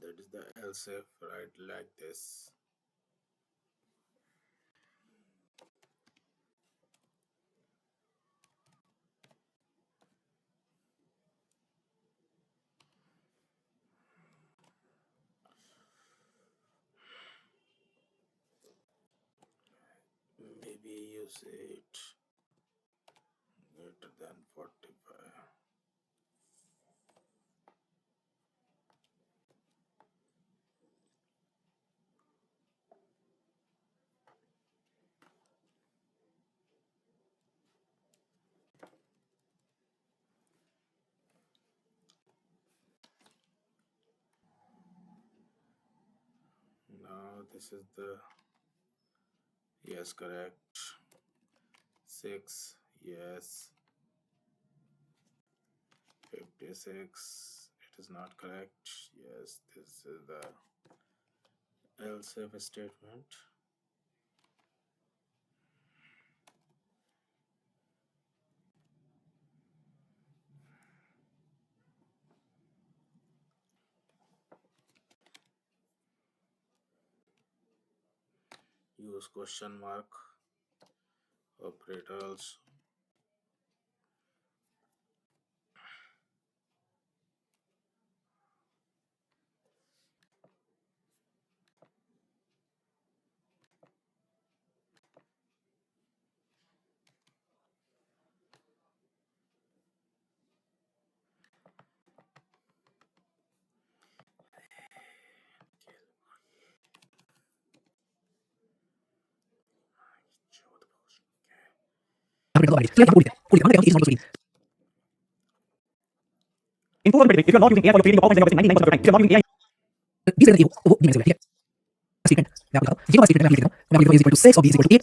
That is the else if, right? Like this. Maybe you say it greater than 45. Now this is the yes, correct. 6, yes. 56, it is not correct. Yes, this is the else if statement. Use question mark operator also. In 2023, if you're not using AI for your trading, your options are 99% of the time. If you're not using AI, statement. ये वाला statement मैं लिख देता हूँ. मैं is equal to 6 or b is equal to 8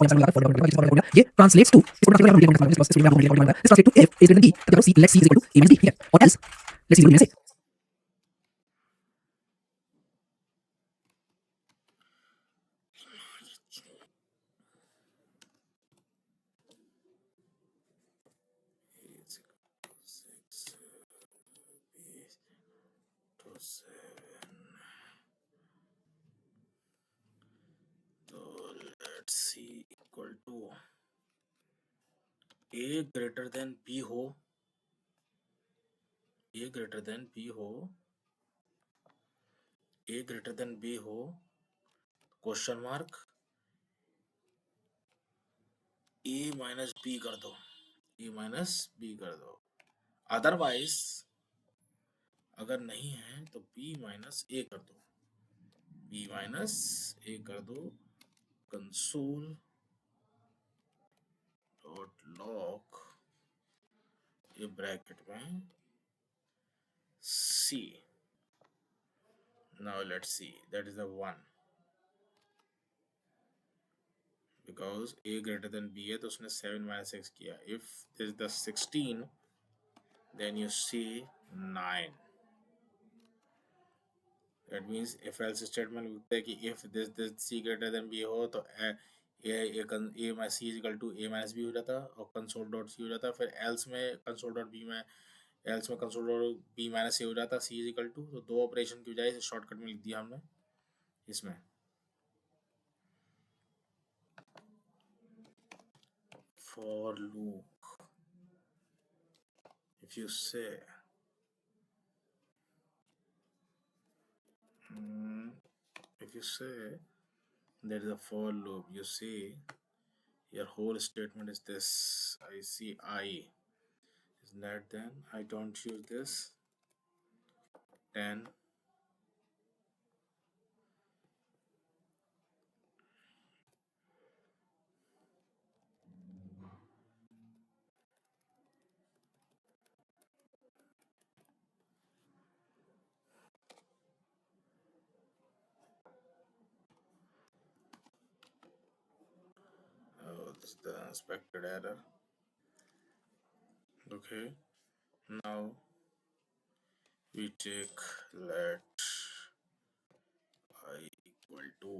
ये translates to this translates to if is greater than b तब c let c is equal to a minus b ठीक है or else let c is equal to minus a. Is equal to 6, b to 7. So let's see equal to a greater than b हो, a greater than b हो, a greater than b हो, question mark a minus b कर दो, a minus b कर दो. Otherwise अगर नहीं है तो b माइनस a कर दो, b माइनस a कर दो. कंसोल डॉट लॉग ये ब्रैकेट में c. Now let's see, that is the 1 because a greater than b है तो उसने 7 minus 6 किया. If this is the 16 then you see 9. That means if else statement लिखते हैं कि if this c greater than b हो तो a minus c is equal to a minus b हो जाता और कंसोल डॉट c हो जाता. फिर else में कंसोल डॉट b में else में console dot b minus a हो जाता. c is equal to तो दो ऑपरेशन की बजाय शॉर्टकट में लिख दिया हमने इसमें. For loop, if you say there is a for loop, you see your whole statement is this. I see I is that, then I don't use this. 10, oh, this is the expected error. Okay, now we take let I equal to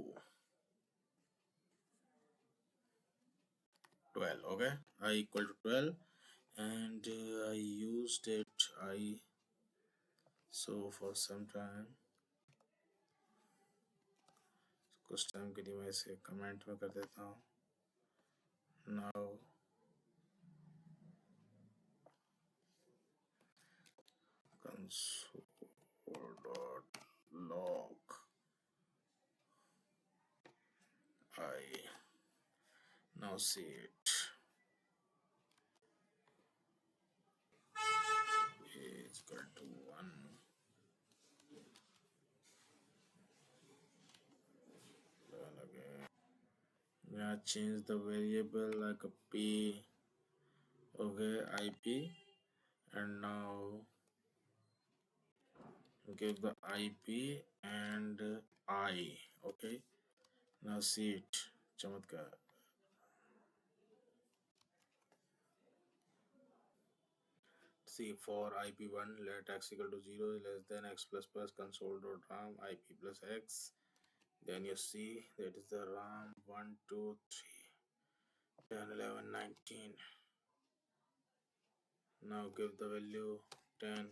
12. Okay, I equal to 12 and I used it. So for some time कुछ time के लिए मैं इसे comment में कर देता हूँ. Now console.log I now see it is equal to 1. Then again we have changed the variable like a p, okay, ip, and now give the ip and I, okay. Now see it, chamatkar. See, for ip1 let x equal to 0 less than x plus plus console.ram ip plus x. Then you see that is the ram 1 2 3 10 11 19. Now give the value 10.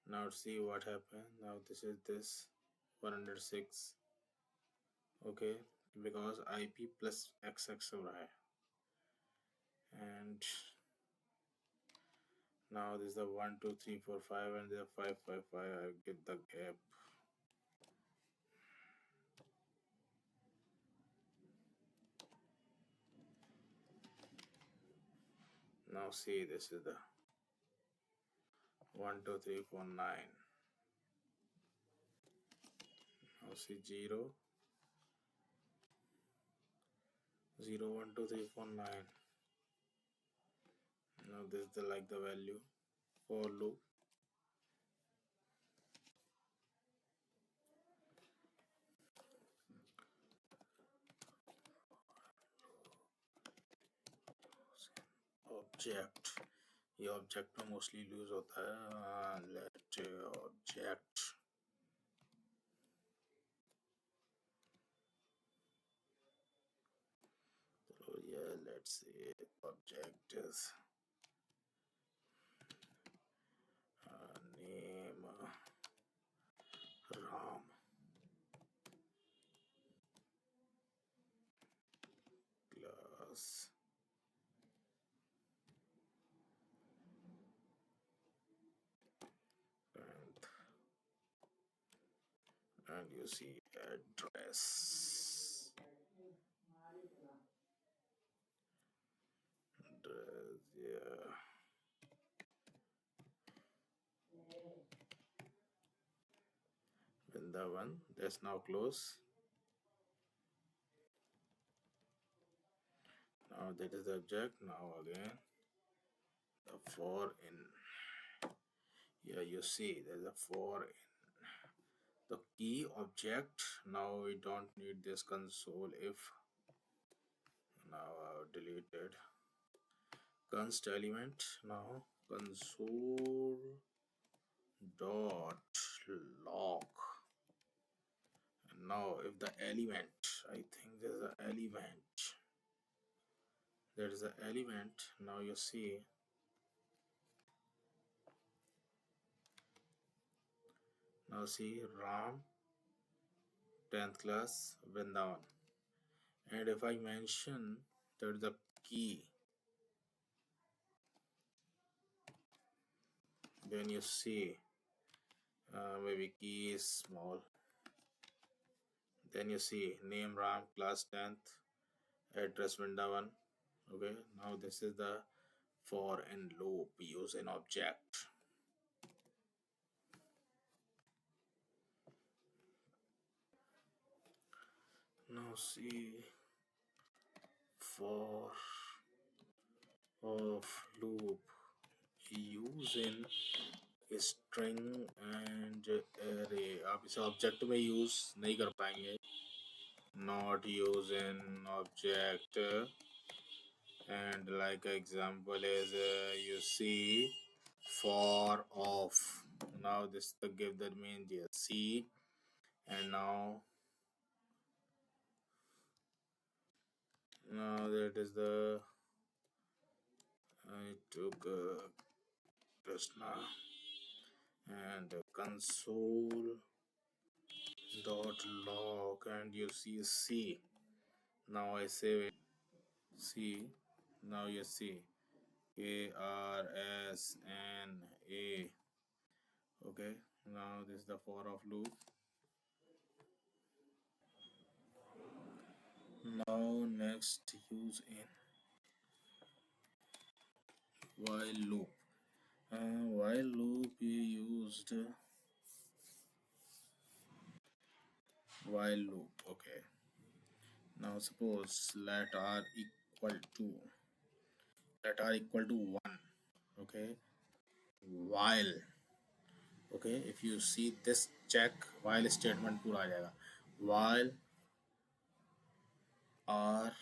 Now see what happened. Now this is this 106, okay, because ip plus xx हो रहा है. And now this is the 1 2 3 4 5 and the 5 5 5. I get the gap. Now see, this is the 1 2 3 4 9. Now see 0 0 1 2 3 4 9. Now this is the like the value for loop. Object, ये object में mostly use होता है. Let object, so yeah, let's see object is name ram class and you see address. Yeah. Vrindavan, that's now close. Now that is the object. Now again the for in. Yeah, you see there's a for in the key object. Now we don't need this console if. Now I've deleted const element. Now console dot log. And now if the element, I think there's an element, there is an element. Now you see, now see ram 10th class Vrindavan, and if I mention that the key, then you see maybe key is small. Then you see name ram class 10th, address Vrindavan. Okay, now this is the for and loop use an object. Now see for of loop using string and array. आप इसे object में use नहीं कर पाएंगे. Not using object, and like example is you see for of. Now this the give that means yes, see, and now that is the I took Krishna and console dot log, and you see C. Now I save it. C. Now you see A R S N A. Okay. Now this is the for of loop. Now next use in while loop. While loop you used while loop. Okay. Now suppose let r equal to 1. Okay. While, okay, if you see this check while statement पूरा आ जाएगा. While r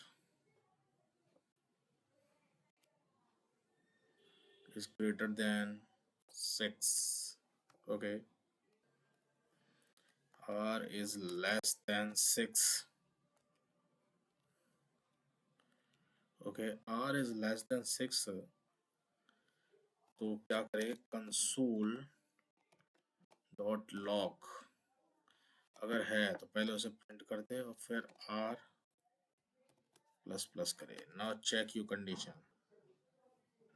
is greater than 6. Okay. R is less than 6. Okay. R is less than 6. तो क्या करें, console dot log अगर है तो पहले उसे प्रिंट कर दे और फिर r प्लस प्लस करे. Now check you condition.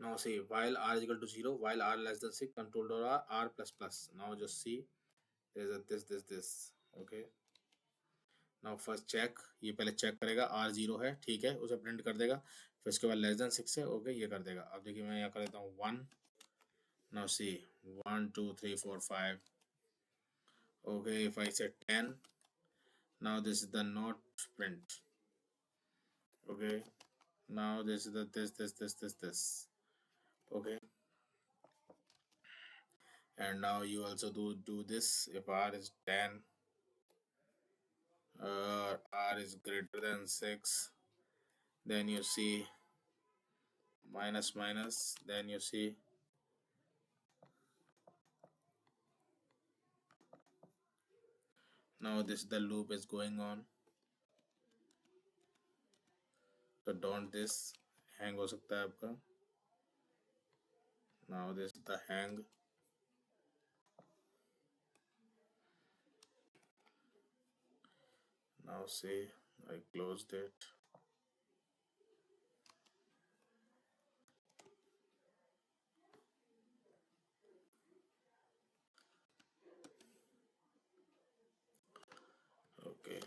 Now see, while r is equal to 0, while r less than 6, control dot r plus plus. Now just see, there's a this. Okay. Now first check, ये पहले check करेगा r 0 है, ठीक है, उसे print कर देगा. फिर उसके बाद लेस देन 6 है, ओके, ये कर देगा. अब देखिए मैं यहाँ कर देता हूँ 1. Now see, 1 2 3 4 5. Okay, if I say 10, now this is the not print. Okay. Now this is the this. Okay. And now you also do this. If r is 10, r is greater than 6, then you see minus minus, then you see now this the loop is going on. So don't this hang हो सकता है आपका. Now this is the hang. Now see, I closed it. Okay.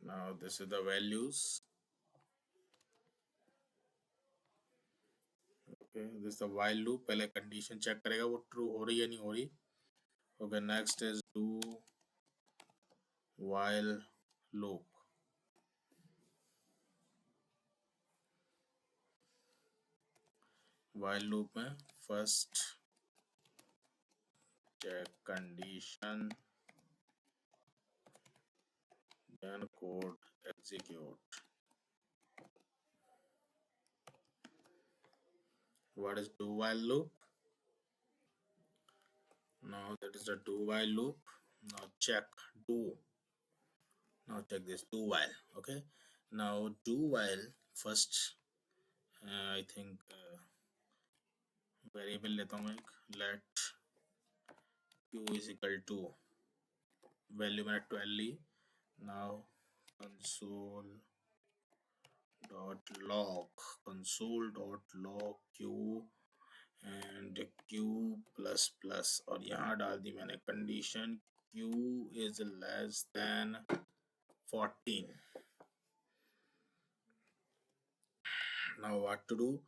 Now this is the values. Okay, this is the while loop. पहले condition check करेगा वो true हो रही है नहीं हो रही. Okay, next is do while loop. While loop में first check condition, then code execute. What is do while loop? Now that is the do while loop. Now check do. Now check this do while. Okay. Now do while first. I think variable लेता हूँ एक. Let q is equal to value मैंने 12 ली. Now console dot log q and q plus plus और यहाँ डाल दी मैंने condition q is less than 14. Now what to do?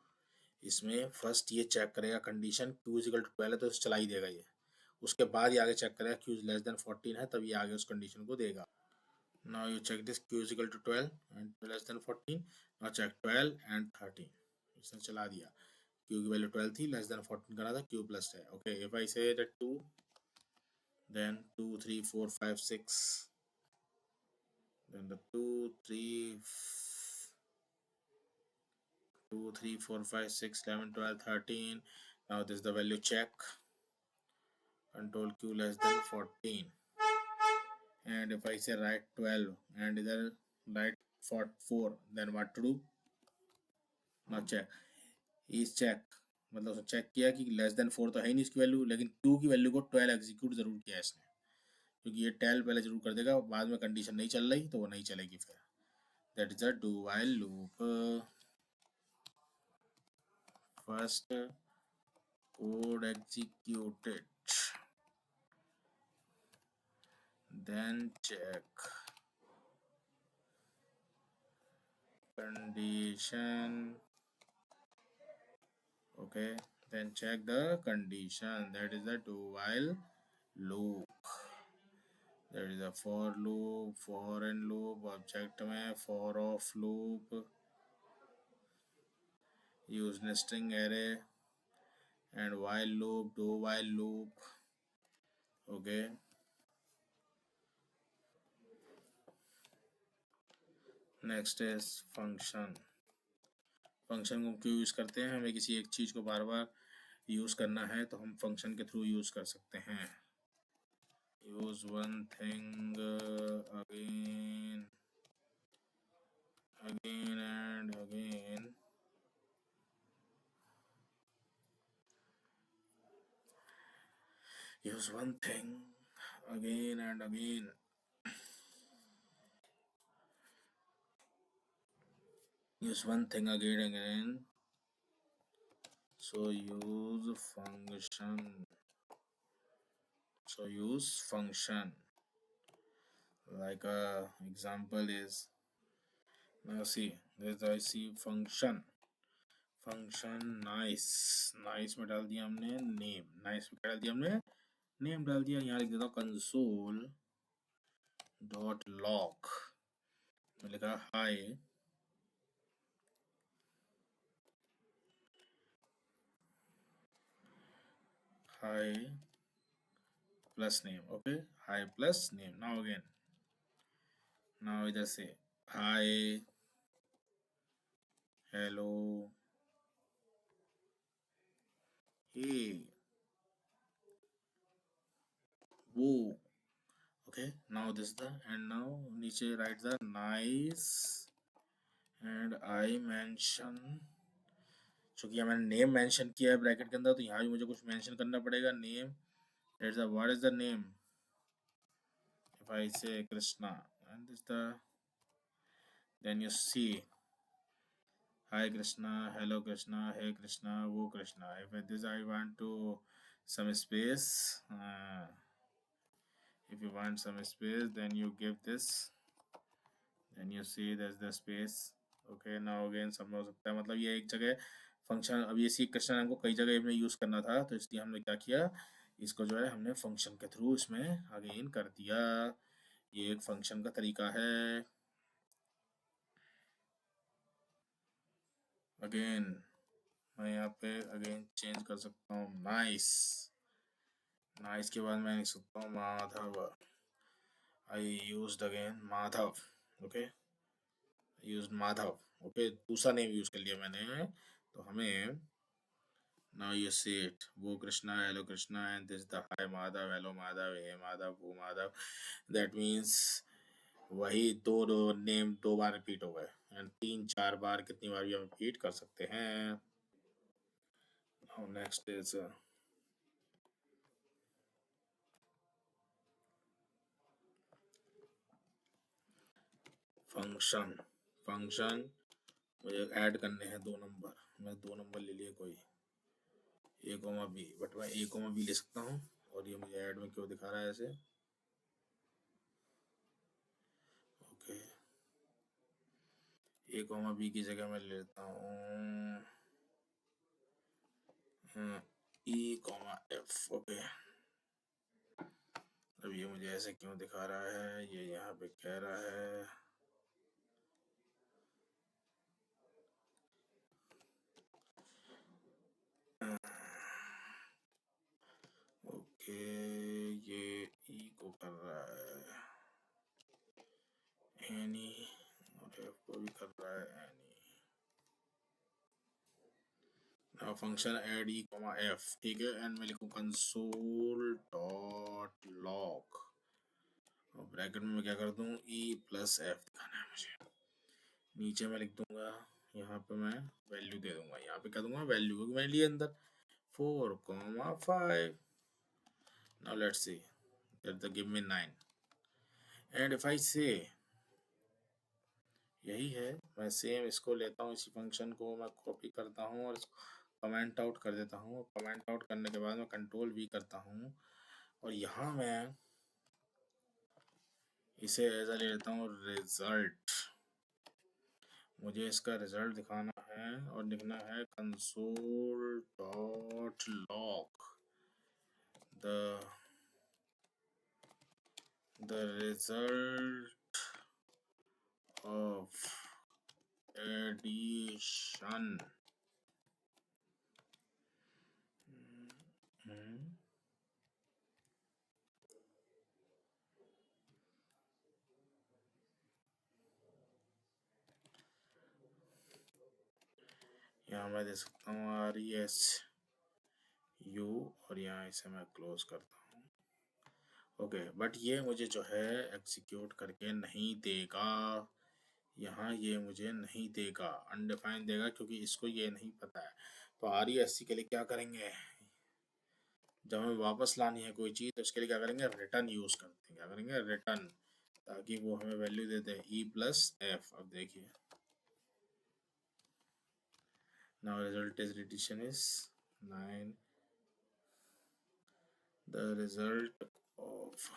इसमें first ये चेक करेगा condition q is equal to 12 है तो चला ही देगा ये. उसके बाद ये आगे चेक करेगा q is less than 14 है तब ये आगे उस कंडीशन को देगा. Now you check this q is equal to 12 and less than 14. Now check 12 and 13. इसने चला दिया. q की वैल्यू 12 थी, लेस देन 14 करा था, q प्लस है. Okay, if I say that 2, then 2 3 4 5 6, then the 2 3 4 5 6 11 12 13. Now this is the value check, control q less than 14, and if I say write 12 and either write 4, then what to do? Now check is check मतलब उसने check किया कि less than 4 तो है ही नहीं इसकी value, लेकिन Q की वैल्यू को 12 एग्जीक्यूट जरूर किया इसने, क्योंकि ये 12 पहले जरूर कर देगा, बाद में कंडीशन नहीं चल रही तो वो नहीं चलेगी फिर। That is a do while loop. First code executed, then check condition, okay, then check the condition, that is the do while loop। that is a for loop, for and loop, object में for of loop, use nesting array, and while loop, do while loop, okay। Next is function. Function को क्यों use करते हैं, हमें किसी एक चीज़ को बार बार use करना है तो हम फंक्शन के थ्रू यूज़ कर सकते हैं। Use one thing again again and again, use one thing again and again, use one thing again and again, so use function, so use function, like a example is, now see this, I see function, function nice, nice में डाल दिया हमने name, nice में डाल दिया हमने name डाल दिया। यहाँ लिख देता हूँ कंसोल डॉट लॉग में लिखा high high plus name, okay, high plus name. Now again, now इधर से हाई हेलो हे वो, okay, now this is the, and now नीचे write the nice and I mention, चूंकि मैंने नेम मेंशन किया है ब्रैकेट के अंदर तो यहाँ भी मुझे कुछ मेंशन करना पड़ेगा। Name, it's the, what is the name, if I say Krishna and this the, then you see hi Krishna, hello Krishna, hey Krishna, वो Krishna. If this I want to some space, if you want some space then you give this, then you see there's the space, okay। now again सब हो सकता है, मतलब ये एक जगह function, अब ये सी क्वेश्चन हमको कई जगह में यूज़ करना था तो इसलिए हमने क्या किया, इसको जो है हमने फंक्शन के थ्रू इसमें अगेन कर दिया। ये एक फंक्शन का तरीका है। अगेन मैं यहाँ पे अगेन चेंज कर सकता हूँ नाइस, नाइस के बाद मैं लिख सकता हूँ Madhav, I used again Madhav, okay, used Madhav, okay, दूसरा नेम यूज कर लिया मैंने। तो हमें now you see it, वो Krishna, hello Krishna, and this the hi Madhav, hello Madhav, हे माधव, वो माधव, that means वही दो नेम दो बार रिपीट हो गए, एंड 3-4 बार कितनी बार भी हम रिपीट कर सकते हैं। now next is function. Function मुझे ऐड करने हैं 2 नंबर, मैं 2 नंबर ले लिए कोई ए कोमा बी, बट मैं ए कोमा बी ले सकता हूँ, और ये मुझे ऐड में क्यों दिखा रहा है ऐसे, ओके। ए कोमा बी की जगह मैं ले लेता हूँ ई कोमा एफ, ओके। अब ये मुझे ऐसे क्यों दिखा रहा है, ये यहाँ पे कह रहा है ओके, ये ई को कर रहा है एनी, और एफ को भी कर रहा है एनी। नाउ फंक्शन ऐड ई कोमा एफ, ठीक है, एंड मैं लिखूँ कंसोल डॉट लॉग, और ब्रैकेट में मैं क्या कर दूँ ई प्लस एफ दिखाना है मुझे। नीचे मैं लिख दूंगा यहाँ पे मैं वैल्यू दे दूंगा, यहाँ पे क्या दूंगा वैल्यू, क्योंकि मैंने लिए अंदर 4,5. Now let's see that the give me 9 and if I से यही है, मैं सेम इसको लेता हूँ, इसी फंक्शन को मैं कॉपी करता हूँ और इसको कमेंट आउट कर देता हूँ। कमेंट आउट करने के बाद मैं कंट्रोल V करता हूँ और यहाँ मैं इसे ऐसा ले लेता हूँ रिजल्ट। मुझे इसका रिजल्ट दिखाना है और लिखना है console dot log the result of addition. यहाँ मैं दे सकता हूँ RESU और यहाँ इसे मैं क्लोज करता हूँ। ओके, बट ये मुझे जो है एग्जीक्यूट करके नहीं देगा, यहाँ ये मुझे नहीं देगा, अनडिफाइंड देगा, क्योंकि इसको ये नहीं पता है। तो RESC के लिए क्या करेंगे, जब हमें वापस लानी है कोई चीज़ तो उसके लिए क्या करेंगे, रिटर्न यूज़ करते हैं। क्या करेंगे, रिटर्न, ताकि वो हमें वैल्यू दे दे E+F। अब देखिए, now result is addition is 9, the result of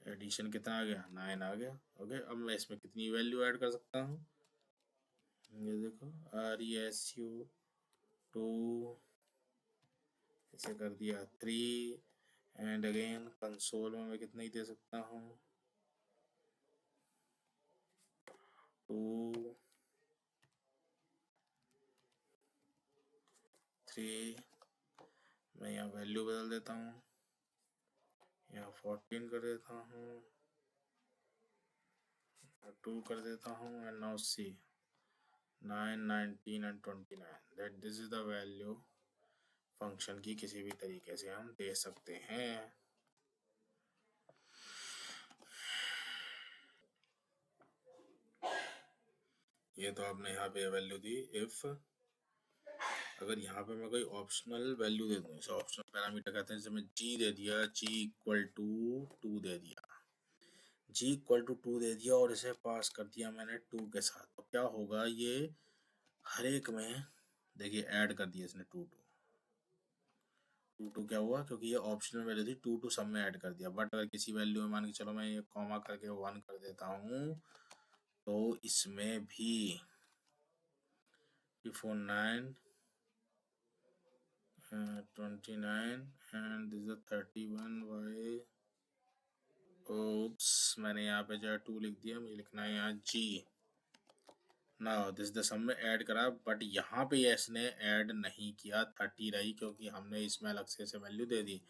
addition कितना आ गया, 9 आ गया। ओके, अब मैं इसमें कितनी वैल्यू ऐड कर सकता हूँ, ये देखो RESU 2, इसे कर दिया 3 एंड अगेन कंसोल में मैं कितना ही दे सकता हूँ, 2 3। मैं यहाँ वैल्यू बदल देता हूँ, यहाँ 14 कर देता हूँ, 2 कर देता हूँ and now see 9, 19 and 29 that this is the value function की किसी भी तरीके से हम दे सकते हैं। ये तो आपने यहाँ पे वैल्यू दी। इफ अगर यहाँ पे मैं कोई ऑप्शनल वैल्यू दे दूँ, इसे ऑप्शनल पैरामीटर कहते हैं, जैसे मैं g दे दिया, g इक्वल टू 2 दे दिया, g इक्वल टू 2 दे दिया और इसे पास कर दिया मैंने 2 के साथ, तो क्या होगा, ये हर एक में देखिए ऐड कर दिया इसने 2 2 क्या हुआ, क्योंकि ये ऑप्शनल वैल्यू थी, 2 सब में ऐड कर दिया। बट अगर किसी वैल्यू में मान के चलो मैं ये कॉमा करके 1 कर देता हूँ, तो इसमें भी before 9 29 and this is 31 by oops, मैंने यहाँ पे जो है 2 लिख दिया, मुझे लिखना है यहाँ g। नाउ दिस द सम में ऐड करा, बट यहाँ पे इसने ऐड नहीं किया, 30 रही, क्योंकि हमने इसमें अलग से वैल्यू दे दी।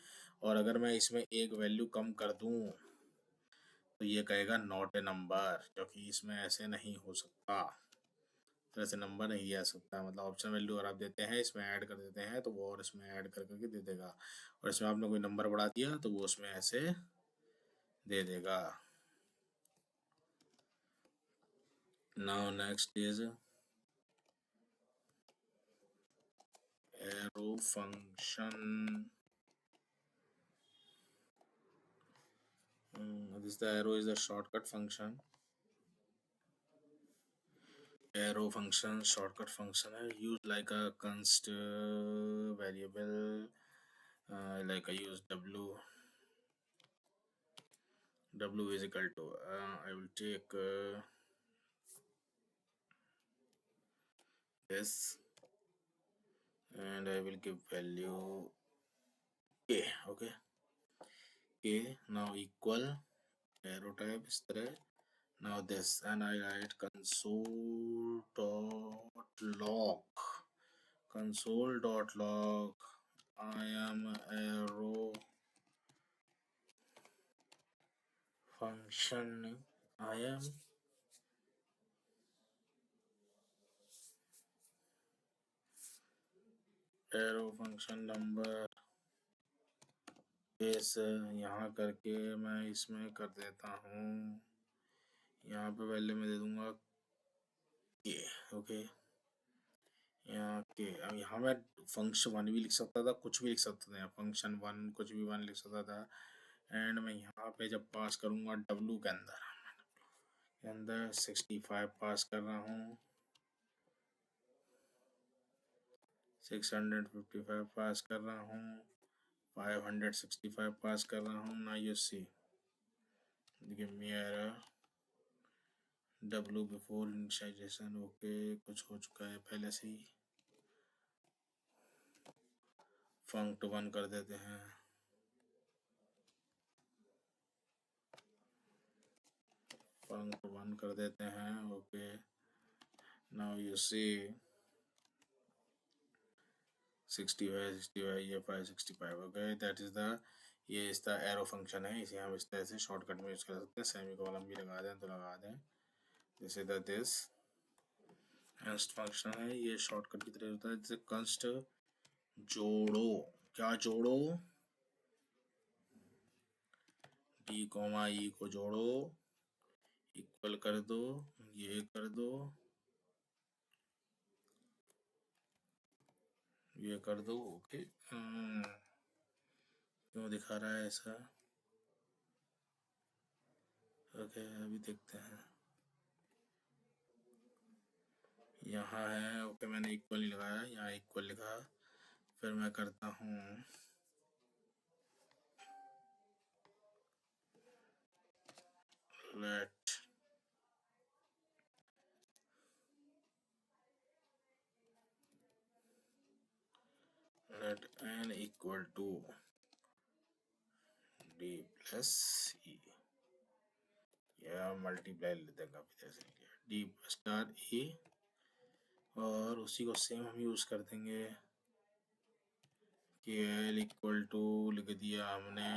और अगर मैं इसमें एक वैल्यू कम कर दूँ तो ये कहेगा नॉट ए नंबर, क्योंकि इसमें ऐसे नहीं हो सकता, तो ऐसे नंबर नहीं दिया सकता। मतलब ऑप्शन वैल्यू अगर आप देते हैं, इसमें ऐड कर देते हैं, तो वो और इसमें ऐड कर करके दे देगा, और इसमें आपने कोई नंबर बढ़ा दिया तो वो उसमें ऐसे दे देगा। Now next is arrow function. This the arrow is a shortcut function. Arrow function shortcut function है, use like a const variable, like I use w is equal to I will take this and I will give value k. Okay, k now equal arrow type इस तरह, now this, and I write console dot log I am arrow function, I am arrow function number इस, यहाँ करके मैं इसमें कर देता हूँ, यहाँ पे पहले मैं दे दूंगा k। ओके। यहाँ के अब यहाँ मैं फंक्शन वन भी लिख सकता था, कुछ भी लिख सकता था, फंक्शन वन कुछ भी वन लिख सकता था। एंड मैं यहाँ पे जब पास करूँगा डब्लू के अंदर 65 पास कर रहा हूँ, 655 पास कर रहा हूँ, 565 पास कर रहा हूँ। ना you see give me error W before initialization. Okay, कुछ हो चुका है पहले से ही। फंक्ट वन कर देते हैं। फंक्ट वन कर देते हैं। ओके, नाउ यू सी 65 ये 565। ओके, दैट इज द ये इसका एरो फंक्शन है, इसे हम इस तरह से शॉर्टकट में यूज कर सकते हैं। सेमी कॉलम भी लगा दें तो लगा दें। This is the this const function है, ये शॉर्टकट की तरह होता है। जैसे कंस्ट जोड़ो, क्या जोड़ो? डी कॉमा ई को जोड़ो, इक्वल कर दो, ये कर दो, ये कर दो। ओके, क्यों दिखा रहा है ऐसा? ओके, अभी देखते हैं। यहाँ है। ओके, मैंने इक्वल ही लगाया, यहाँ इक्वल लिखा। फिर मैं करता हूँ let n equal to d plus e, या मल्टीप्लाई लेते हैं काफी तरह से, d स्टार e, और उसी को सेम हम यूज कर देंगे कि l इक्वल टू लिख दिया हमने।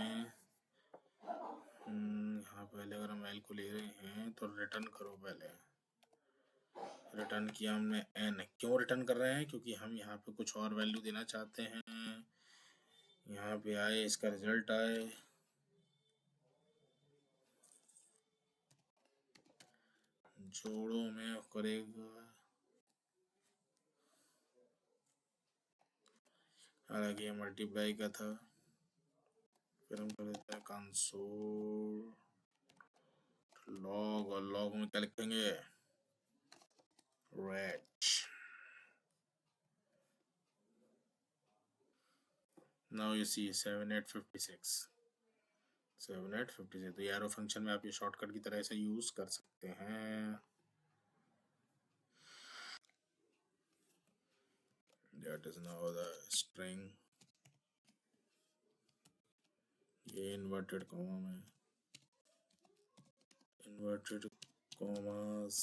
यहाँ पहले अगर हम l को ले रहे हैं तो रिटर्न करो। पहले रिटर्न किया हमने n। क्यों रिटर्न कर रहे हैं? क्योंकि हम यहाँ पे कुछ और वैल्यू देना चाहते हैं। यहाँ पे आए, इसका रिजल्ट आए, जोड़ो में करेगा, हालांकि ये मल्टीप्लाई का था। फिर हम कर देते हैं कंसोल लॉग, और लॉग में क्या लिखेंगे? रेच। Now you see 7856, 7856। तो एरो फंक्शन में आप ये शॉर्टकट की तरह से यूज कर सकते हैं। That is now the string, ये इन्वर्टेड कॉमा में, इन्वर्टेड कॉमास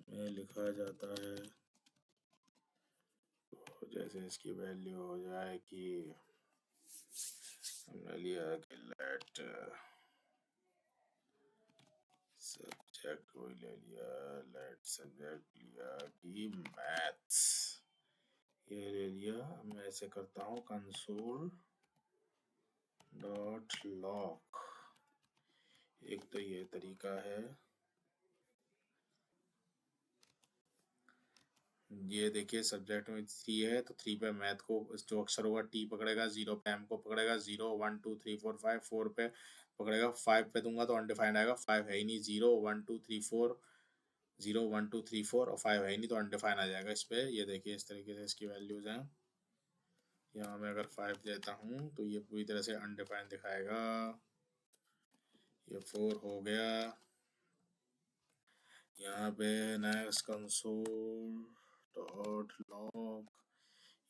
में लिखा जाता है। तो जैसे इसकी वैल्यू हो जाए कि हमने लिया कि लेट सब्जेक्ट को ले लिया, लेट सब्जेक्ट लिया कि मैथ्स, ये ले लिया। मैं ऐसे करता हूँ कंसोल डॉट लॉग। एक तो ये तरीका है, ये देखिए सब्जेक्ट में 3 है तो 3 पे मैथ को जो अक्षर होगा टी पकड़ेगा, 0 पे एम को पकड़ेगा, 0 1 2 3 4 5, 4 पे पकड़ेगा, 5 पे दूंगा तो अनडिफाइंड आएगा, 5 है ही नहीं, 0 1 2 3 4, 0 1 2 3 4 और 5 है ही नहीं तो अनडिफाइंड आ जाएगा इस पे। ये देखिए इस तरीके से इसकी वैल्यूज हैं। यहाँ मैं अगर 5 देता हूँ तो ये पूरी तरह से अनडिफाइंड दिखाएगा। ये 4 हो गया। यहाँ पे नेक्स्ट कंसोल डॉट लॉग,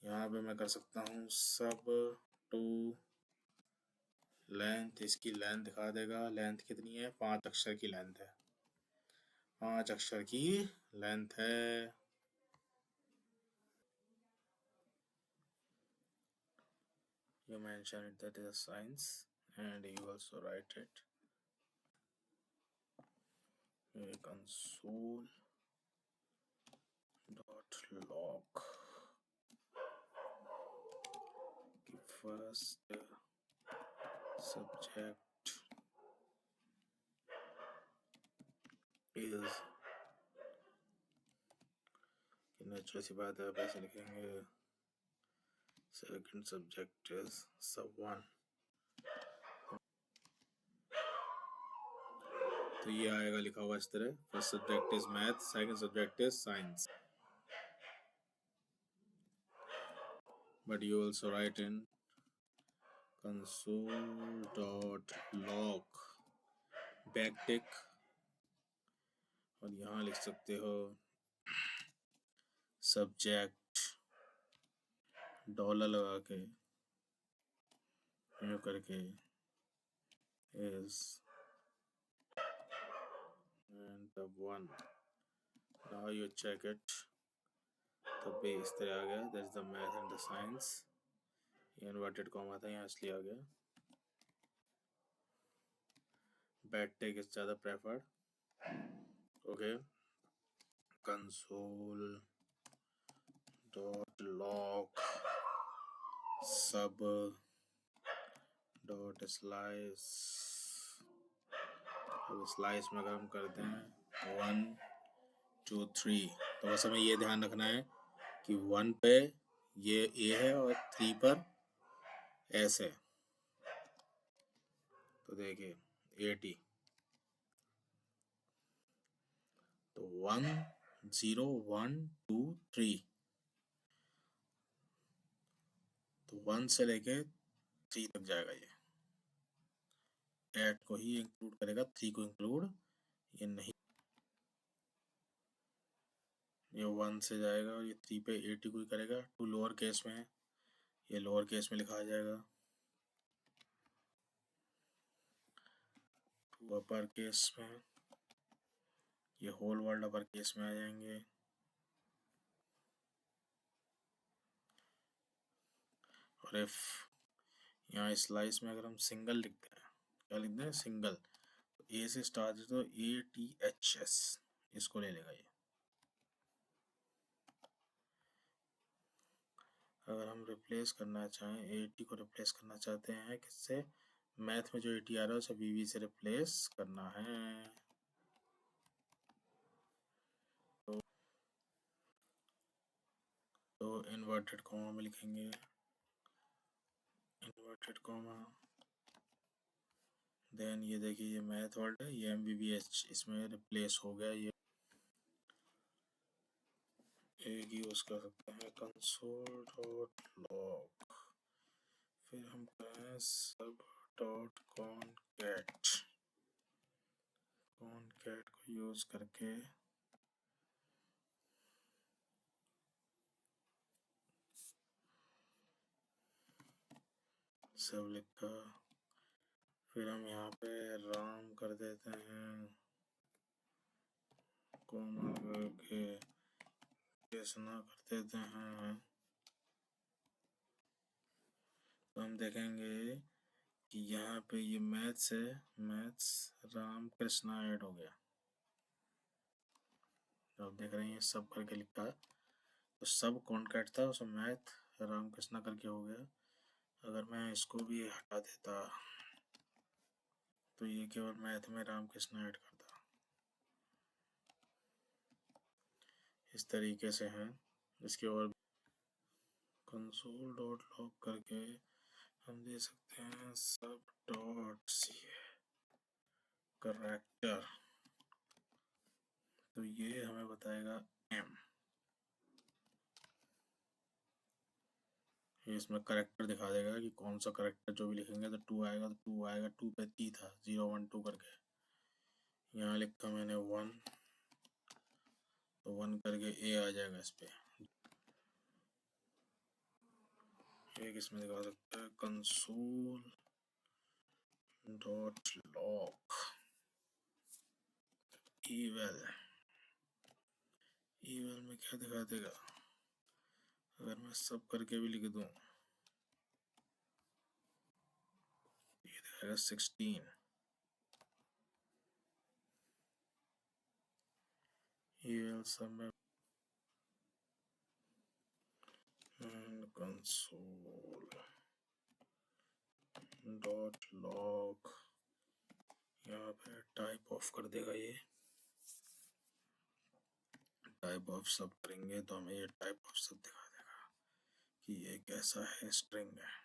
यहाँ पे मैं कर सकता हूँ सब टू लेंथ, इसकी लेंथ दिखा देगा। लेंथ कितनी है? 5 अक्षर की लेंथ है, 5 अक्षर की लेंथ है। You mention it that is a science and you also write it. Console dot log की first subject is नेचुरल सी बात है, आप ऐसे लिखेंगे सेकंड सब्जेक्ट इज सब 1, तो ये आएगा लिखा हुआ इस तरह, first subject is math, second subject is science, but you also right in console.log backtick, और यहाँ लिख सकते हो सब्जेक्ट डॉलर लगा के यूँ करके is and the 1, now you check it, तब भी इस तरह आ गया, that is the math and the science, ये इन्वर्टेड कॉमा था यहाँ इसलिए आ गया, backtick is ज़्यादा preferred, okay, console.log sub dot slice, अब स्लाइस में अगर हम करते हैं 1 2 3, तो बस हमें ये ध्यान रखना है कि 1 पे ये ए है और 3 पर एस है, तो देखिए 80, तो 1 0 1 2 3, तो 1 से लेके 3 तक जाएगा, ये 8 को ही इंक्लूड करेगा, 3 को इंक्लूड ये नहीं, ये 1 से जाएगा और ये 3 पे 80 को ही करेगा, 2 लोअर केस में है, ये लोअर केस में लिखा जाएगा, 2 अपर केस में, ये होल वर्ड अपर केस में आ जाएंगे, और इफ यहाँ स्लाइस में अगर हम सिंगल लिखते हैं, क्या लिखते हैं सिंगल, तो ए से स्टार्ट है तो ATHS इसको ले लेगा ये, अगर हम रिप्लेस करना चाहें 80 को रिप्लेस करना चाहते हैं किससे, मैथ में जो 80 आ रहा है उसे BB से रिप्लेस करना है, तो इन्वर्टेड कॉमा में लिखेंगे, इन्वर्टेड कॉमा, देन ये देखिए ये मैथ वर्ड है, ये MBBH इसमें रिप्लेस हो गया, ये एक यूज कर सकते हैं console.log, फिर हम करें sub.concat, concat को यूज करके सब लिखा, फिर हम यहाँ पे राम कर देते हैं, कॉमा करके कृष्णा कर देते हैं, तो हम देखेंगे कि यहाँ पे ये मैथ्स है, मैथ्स राम कृष्णा ऐड हो गया, अब देख रहे हैं सब करके लिखा है, तो सब कॉन्कैट था उसमें मैथ राम कृष्णा करके हो गया, अगर मैं इसको भी हटा देता तो ये केवल मैथ में राम कृष्णा ऐड करता, इस तरीके से है, इसके और console.log करके हम दे सकते हैं sub.ca करेक्टर, तो ये हमें बताएगा M, ये इसमें करेक्टर दिखा देगा कि कौन सा करेक्टर जो भी लिखेंगे, तो 2 आएगा तो 2 आएगा, 2 पे T था 0 1 2 करके, यहाँ लिखा मैंने 1, तो 1 करके A आ जाएगा इस पे, एक इसमें दिखा सकता है console.log eval, eval में क्या दिखा देगा, अगर मैं सब करके भी लिख दूं, ये दिखाएगा 16, eval सब में console.log, यहाँ पे टाइप ऑफ कर देगा, ये टाइप ऑफ सब करेंगे तो हमें ये टाइप ऑफ सब दिखा देगा कि ये कैसा है, स्ट्रिंग है।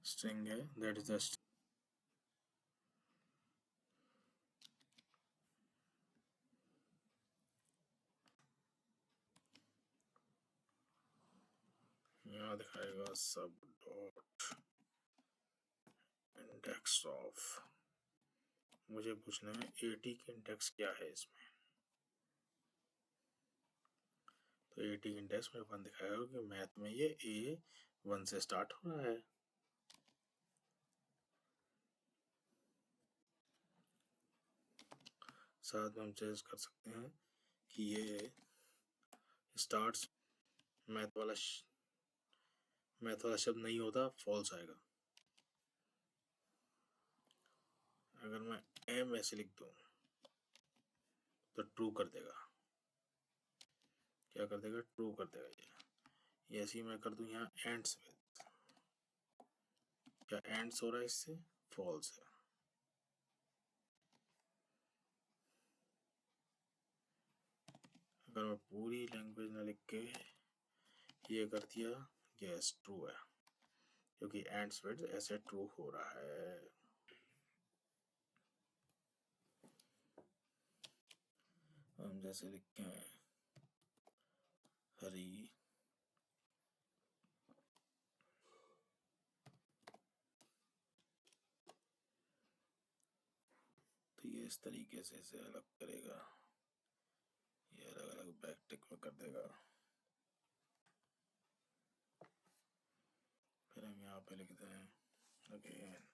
स्ट्रिंग है, दैट इज द यहाँ दिखाएगा सब डॉट इंडेक्स ऑफ। मुझे पूछना है 80 की इंडेक्स क्या है इसमें, तो 80 की इंडेक्स में 1 दिखाएगा कि मैथ में ये A1 से स्टार्ट हो रहा है। साथ में हम चेंज कर सकते हैं कि ये स्टार्ट्स मैथ वाला शब्द नहीं होता, फॉल्स आएगा। अगर मैं M ऐसे लिख दूं तो ट्रू कर देगा। क्या कर देगा? ट्रू कर देगा। ये ऐसे ही मैं कर दूं यहाँ एंड्स में, क्या एंड्स हो रहा है इससे? फॉल्स है। अगर मैं पूरी लैंग्वेज ना लिख के ये कर दिया, यस ट्रू है, क्योंकि एंड्स विद ऐसे ट्रू हो रहा है। हम जैसे लिखते हैं हरी, तो ये इस तरीके से इसे अलग करेगा, ये अलग अलग बैकटिक में कर देगा। फिर हम यहाँ पे लिखते हैं अगेन,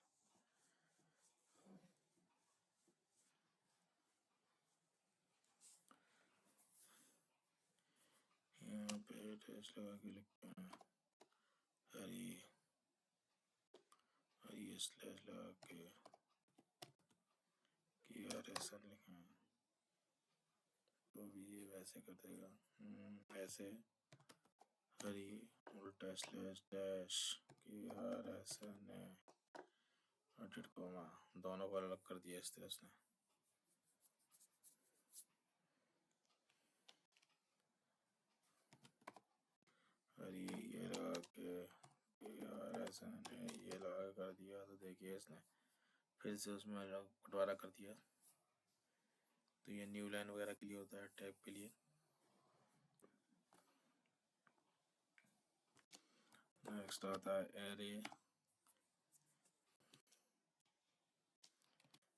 यहाँ पे टेस्ट लगा के लिखते हैं हरी, हरी स्लैश लगा के KRSN लिखें तो भी ये वैसे कर देगा। ऐसे हरी उल्टा स्लैश डैश KRSN अटेड कोमा, दोनों को अलग कर दिया इस तरह से। हरी ये लगा के KRSN ये लगा कर दिया, तो देखिए इसने फिर से उसमें बंटवारा कर दिया। तो ये न्यू लाइन वगैरह के लिए होता है, टैग के लिए। नेक्स्ट आता है एरे।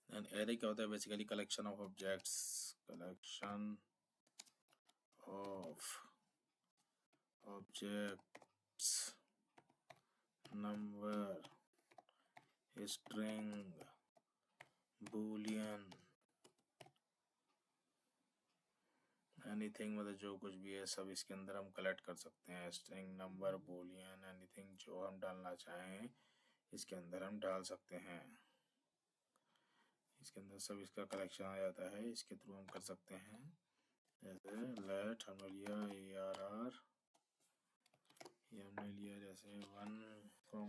एंड एरे क्या होता है? Basically collection of objects, collection of objects, number, string, Boolean, anything, मतलब जो कुछ भी है सब इसके अंदर हम कलेक्ट कर सकते हैं। स्ट्रिंग, नंबर, बूलियन, एनीथिंग जो हम डालना चाहें इसके अंदर हम डाल सकते हैं। इसके अंदर सब इसका कलेक्शन आ जाता है, इसके थ्रू हम कर सकते हैं। जैसे लेट हमने लिया ARR, ये हमने लिया जैसे 1, 2,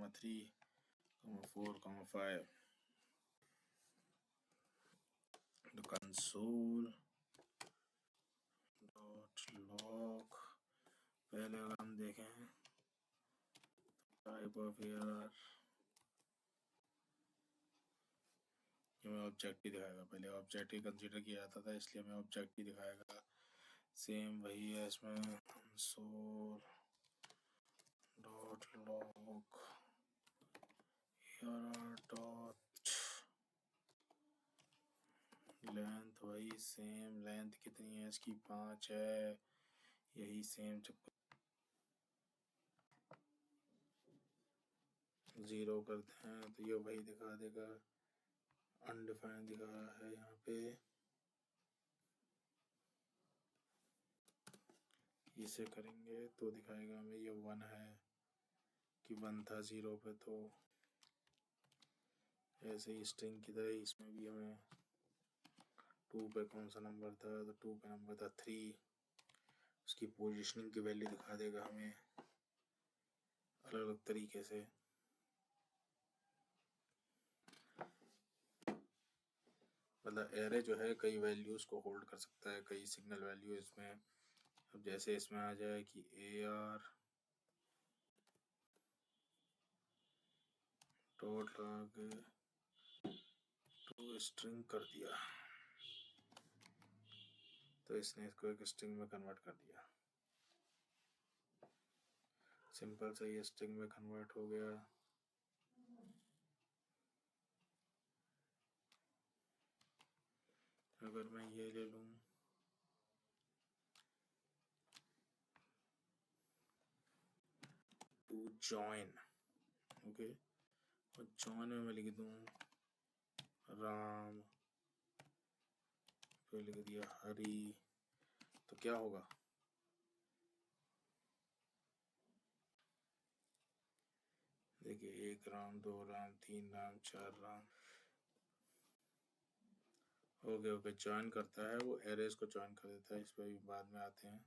3, 4, 5। तो कंसोल डॉट लॉग, पहले अगर हम देखें टाइप ऑफ ARR, हमें ऑब्जेक्ट ही दिखाएगा। पहले ऑब्जेक्ट ही कंसीडर किया जाता था, इसलिए हमें ऑब्जेक्ट ही दिखाएगा। सेम वही है इसमें, console dot log ARR dot length, वही सेम लेंथ कितनी है इसकी? 5 है, यही सेम। जब 0 करते हैं तो ये वही दिखा देगा, अनडिफाइंड दिखा रहा है यहाँ पे। इसे करेंगे तो दिखाएगा हमें ये 1 है कि 1 था 0 पे। तो ऐसे ही स्ट्रिंग की तरह इसमें भी हमें 2 पे कौन सा नंबर था, तो 2 पे नंबर था 3, उसकी पोजीशनिंग की वैल्यू दिखा देगा हमें। अलग अलग तरीके से। मतलब एरे जो है कई वैल्यूज को होल्ड कर सकता है, कई सिग्नल वैल्यू इसमें। अब जैसे इसमें आ जाए कि AR डॉट लगा के टू स्ट्रिंग कर दिया, तो इसने इसको एक स्ट्रिंग में कन्वर्ट कर दिया। सिंपल से ये स्ट्रिंग में कन्वर्ट हो गया। अगर मैं ये ले लूं टू जॉइन, ओके, और जॉइन में मैं लिख दूं राम, फिर लिख दिया हरी, तो क्या होगा? देखिए 1 Ram, 2 Ram, 3 Ram, 4 Ram. Okay okay, join करता है वो, एरेज को ज्वाइन कर देता है। इस पर भी बाद में आते हैं।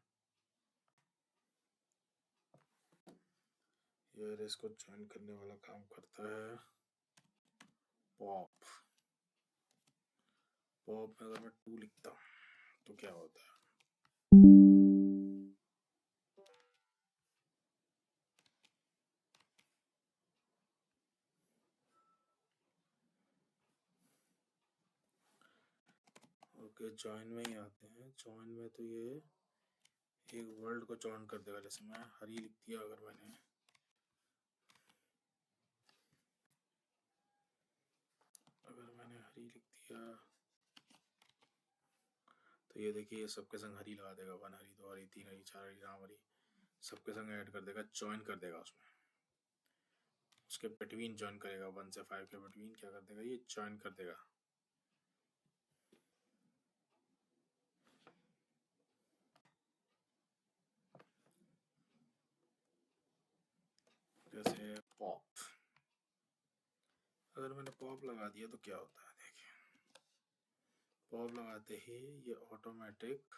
ये एरेज को ज्वाइन करने वाला काम करता है पॉप। पॉप में अगर मैं 2 लिखता हूँ तो क्या होता है? ओके, ज्वाइन में ही आते हैं। ज्वाइन में तो ये एक वर्ड को ज्वाइन कर देगा। जैसे मैं हरी लिख दिया, अगर मैंने हरी लिख दिया, तो ये देखिए ये सबके संग हरी लगा देगा। 1 हरी, 2 हरी, 3 हरी, 4 हरी, राम हरी, सबके संग ऐड कर देगा, ज्वाइन कर देगा उसमें। उसके बिटवीन ज्वाइन करेगा, 1 से 5 के बिटवीन क्या कर देगा, ये ज्वाइन कर देगा। जैसे पॉप, अगर मैंने पॉप लगा दिया तो क्या होता है? देखिए पॉप लगाते ही ये ऑटोमेटिक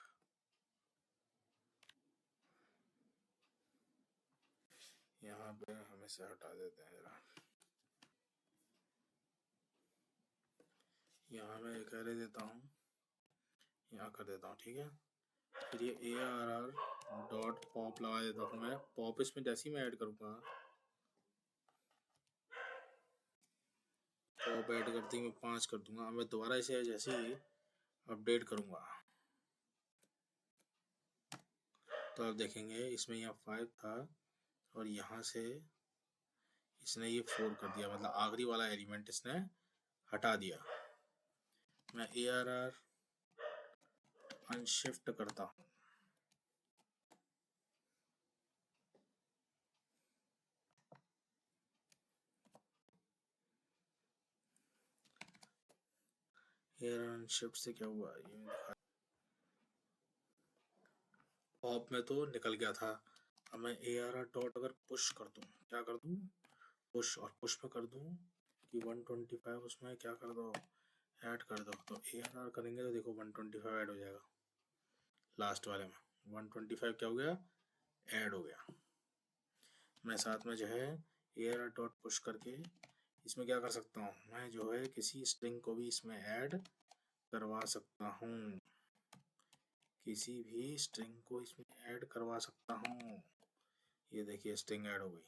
यहाँ पे हम इसे हटा देते हैं जरा। यहाँ मैं एक एरे देता हूँ, यहाँ कर देता हूँ, ठीक है। फिर ये ARR डॉट पॉप लगा देता हूँ मैं। पॉप इसमें जैसे ही मैं ऐड करूँगा, पॉप ऐड करते ही मैं 5 कर दूंगा। मैं दोबारा इसे जैसे ही अपडेट करूँगा तो आप देखेंगे इसमें यहाँ 5 था और यहाँ से इसने ये 4 कर दिया, मतलब आखिरी वाला एलिमेंट इसने हटा दिया। मैं ARR अनशिफ्ट करता हूँ, ARR अनशिफ्ट से क्या हुआ ये पॉप में तो निकल गया था। अब मैं ARR डॉट अगर पुश कर दूँ, क्या कर दूँ, पुश, और पुश पे कर दूँ कि 125 उसमें क्या कर दो, ऐड कर दो, तो ARR करेंगे तो देखो 125 ऐड हो जाएगा। लास्ट वाले में 125 क्या हो गया, ऐड हो गया। मैं साथ में जो है ARR डॉट पुश करके इसमें क्या कर सकता हूँ, मैं जो है किसी स्ट्रिंग को भी इसमें ऐड करवा सकता हूँ, किसी भी स्ट्रिंग को इसमें ऐड करवा सकता हूँ। ये देखिए स्ट्रिंग ऐड हो गई,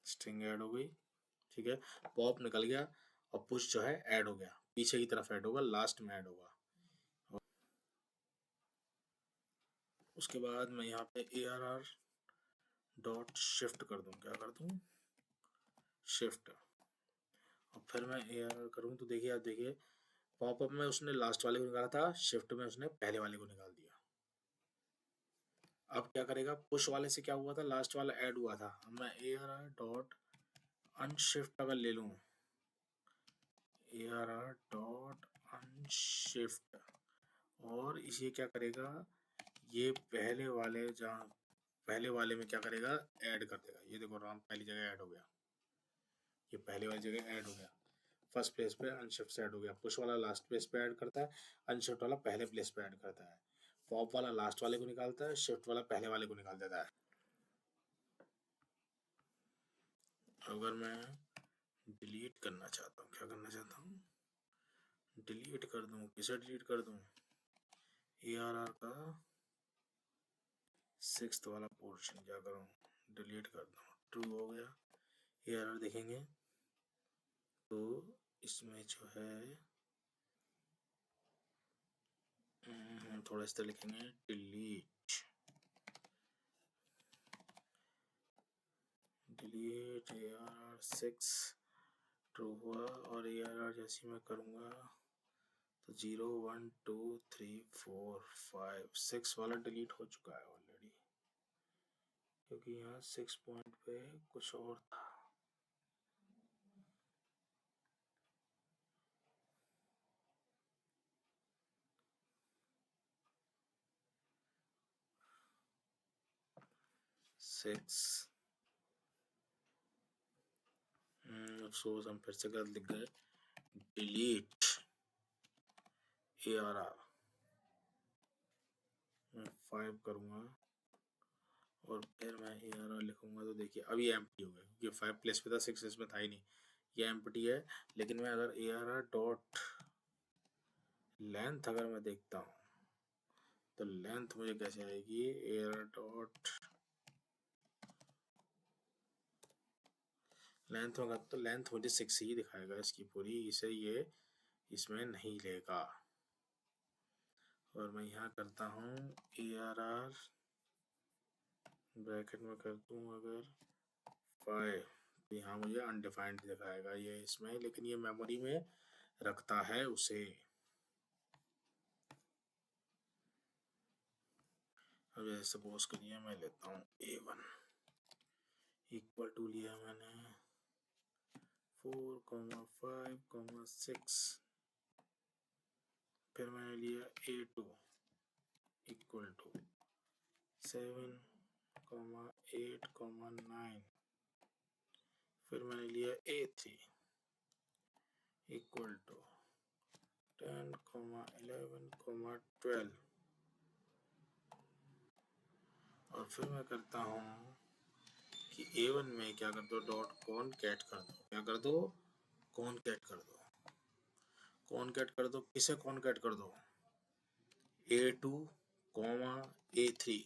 स्ट्रिंग ऐड हो गई, ठीक है। पॉप निकल गया और पुश जो है ऐड हो गया, पीछे की तरफ ऐड होगा, लास्ट में ऐड होगा। उसके बाद मैं यहाँ पे ARR डॉट शिफ्ट कर दूँ, क्या कर दूँ, शिफ्ट। और फिर मैं ARR करूँ तो देखिए, आप देखिए पॉपअप में उसने लास्ट वाले को निकाला था, शिफ्ट में उसने पहले वाले को निकाल दिया। अब क्या करेगा, पुश वाले से क्या हुआ था, लास्ट वाला ऐड हुआ था। अब मैं ARR डॉट अनशिफ्ट अगर ले लूँ, ARR डॉट अनशिफ्ट, और इसे क्या करेगा, ये पहले वाले, जहाँ पहले वाले में क्या करेगा, ऐड कर देगा। ये देखो राम पहली जगह ऐड हो गया, ये पहले वाली जगह ऐड हो गया, फर्स्ट प्लेस पे अनशिफ्ट से ऐड हो गया। पुश वाला लास्ट प्लेस पे ऐड करता है, अनशिफ्ट वाला पहले प्लेस पे ऐड करता है। पॉप वाला लास्ट वाले को निकालता है, शिफ्ट वाला पहले वाले को निकाल देता है। अगर मैं डिलीट करना चाहता हूँ, क्या करना चाहता हूँ, डिलीट कर दूँ, किसे डिलीट कर दूँ, ARR का 6th वाला पोर्शन क्या करूँ, डिलीट कर दूँ। ट्रू हो गया। ARR देखेंगे तो इसमें जो है थोड़ा इस तरह लिखेंगे, डिलीट ARR 6 ट्रू हुआ, और ARR जैसे मैं करूँगा तो 0 1 2 3 4 5 6 वाला डिलीट हो चुका है ऑलरेडी, क्योंकि यहाँ 6 पॉइंट पे कुछ और था। अफसोस हम फिर से गलत लिख गए, डिलीट ARR मैं 5 करूँगा और फिर मैं ARR लिखूंगा तो देखिए अभी एम्प्टी हो गया, क्योंकि 5 प्लेस पे था, 6 इसमें था ही नहीं, ये एम्प्टी है। लेकिन मैं अगर ARR डॉट लेंथ अगर मैं देखता हूँ तो लेंथ मुझे कैसे आएगी, ARR डॉट लेंथ होगा तो लेंथ मुझे 6 ही दिखाएगा इसकी पूरी, इसे ये इसमें नहीं लेगा। और मैं यहाँ करता हूँ ARR ब्रैकेट में कर दूँ अगर 5, तो यहाँ मुझे अनडिफाइंड दिखाएगा ये इसमें, लेकिन ये मेमोरी में रखता है उसे। अब जैसे सपोज करिए मैं लेता हूँ A1 इक्वल टू लिया मैंने 4,5,6, फिर मैंने लिया A2 इक्वल टू 7,8,9, फिर मैंने लिया A3 इक्वल टू 10,11,12, और फिर मैं करता हूँ कि A1 में क्या कर दो, डॉट कॉनकैट कर दो, क्या कर दो, कॉनकैट कर दो, कॉनकैट कर दो, किसे कॉनकैट कर दो, A2 A3,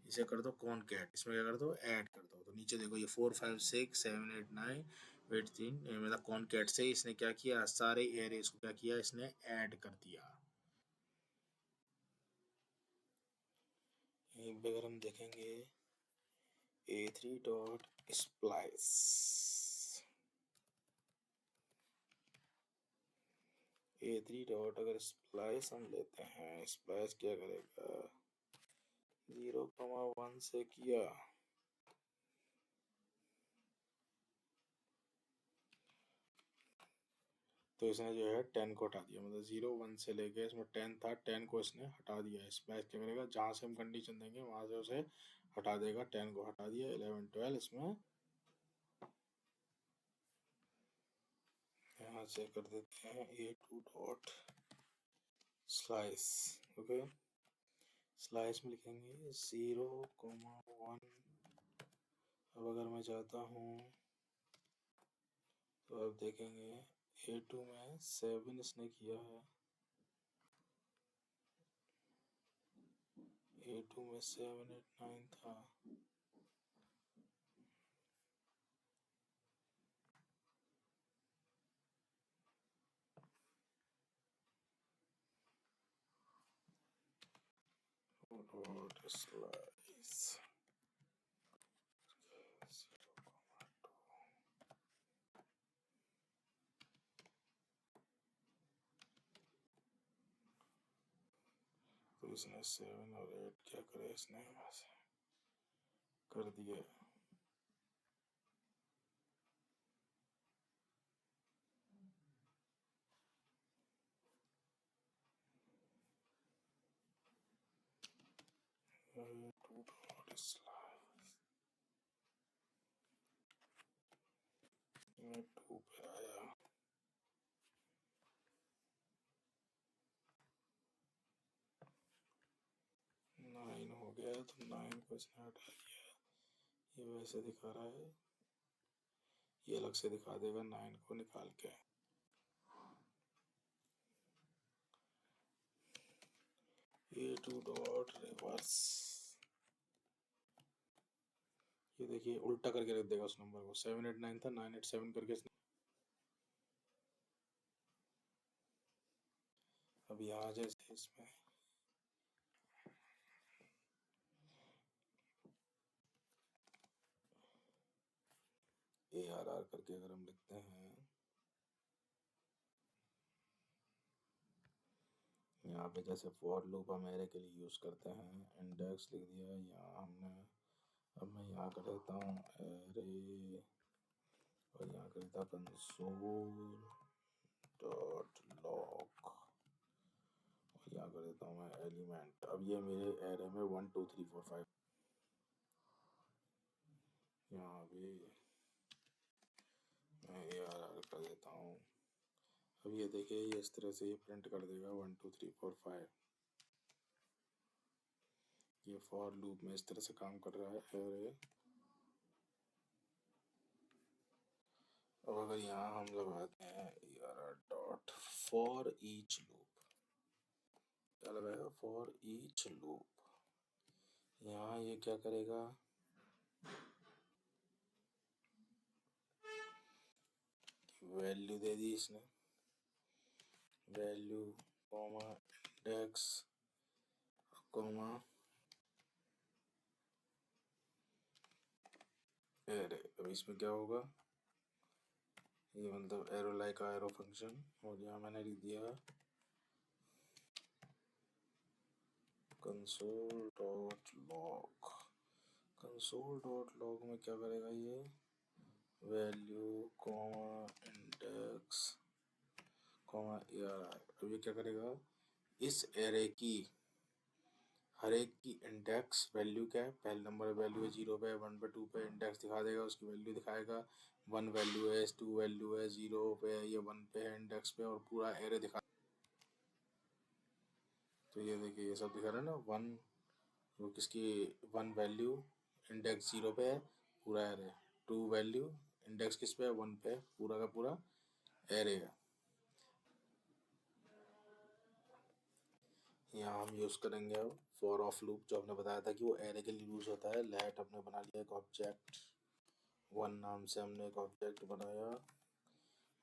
इसे कर दो कॉनकैट, इसमें क्या कर दो, ऐड कर दो। तो नीचे देखो ये 4 5 6 7 8 9 8 3, मतलब कॉनकैट से इसने क्या किया, सारे एरेज को क्या किया, इसने ऐड कर दिया। अगर हम देखेंगे A3 dot splice, A3 dot अगर स्प्लाइस हम लेते हैं, स्प्लाइस क्या करेगा, 0,1 से किया तो इसने जो है 10 को हटा दिया, मतलब 0 1 से लेके इसमें 10 था, 10 को इसने हटा दिया। स्प्लाइस क्या करेगा, जहाँ से हम कंडीशन देंगे वहां से उसे हटा देगा, 10 को हटा दिया, 11 12 इसमें यहाँ से कर देते हैं A2 dot slice. Okay, slice में लिखेंगे 0,1। अब अगर मैं चाहता हूँ तो अब देखेंगे A2 में 7 इसने किया है, A2 में 7 8 9 था, डॉट स्लाइस तो इसने 7 और 8 क्या करे, इसने यहाँ से कर दिया। A2 डॉट स्लाइस में 2 पे आया, 9 हो गया, तो 9 को इसने हटा दिया, ये वैसे दिखा रहा है ये अलग से दिखा देगा 9 को निकाल के। A2 डॉट रिवर्स, ये देखिए उल्टा करके रख देगा उस नंबर को। 789 था, 987 करके अब यहाँ जैसे इसमें ARR करके अगर हम लिखते हैं, यहाँ पे जैसे फॉर लूप हम एरे के लिए यूज करते हैं, इंडेक्स लिख दिया यहाँ हमने। अब मैं यहाँ कर देता हूँ एरे, और यहाँ कर देता कंसोल डॉट लॉग, और यहाँ कर देता हूँ मैं एलिमेंट। अब ये मेरे एरे में 1 2 3 4 5, यहाँ भी मैं ARR कर देता हूँ। अब ये देखिए ये इस तरह से ये प्रिंट कर देगा 1 2 3 4 5। ये फॉर लूप में इस तरह से काम कर रहा है एरे। और अगर यहाँ हम लगाते हैं ARR dot for each loop, क्या लगाएगा? For each loop. यहाँ ये क्या करेगा? वैल्यू दे दी इसने, value comma index comma array. अब इसमें क्या होगा? ये मतलब एरो लाइक एरो फंक्शन, और यहाँ मैंने लिख दिया console dot log. Console dot log में क्या करेगा? ये value comma index comma ARR। अब ये क्या करेगा? इस एरे की हर एक की इंडेक्स वैल्यू क्या है? पहले नंबर वैल्यू है 0 पे, 1 पे, 2 पे, इंडेक्स दिखा देगा, उसकी वैल्यू दिखाएगा। 1 वैल्यू है, 2 वैल्यू है, 0 पे है, ये 1 पे है इंडेक्स पे, और पूरा एरे दिखा। तो ये देखिए ये सब दिखा रहा है ना। 1 वो किसकी 1 वैल्यू इंडेक्स 0 पे है, पूरा एरे। 2 वैल्यू इंडेक्स किस पे है? 1 पे, पूरा का पूरा एरे है। यहाँ हम यूज़ करेंगे अब फॉर ऑफ लूप, जो हमने बताया था कि वो एरे के लिए यूज़ होता है। लेट हमने बना लिया एक ऑब्जेक्ट, 1 नाम से हमने एक ऑब्जेक्ट बनाया,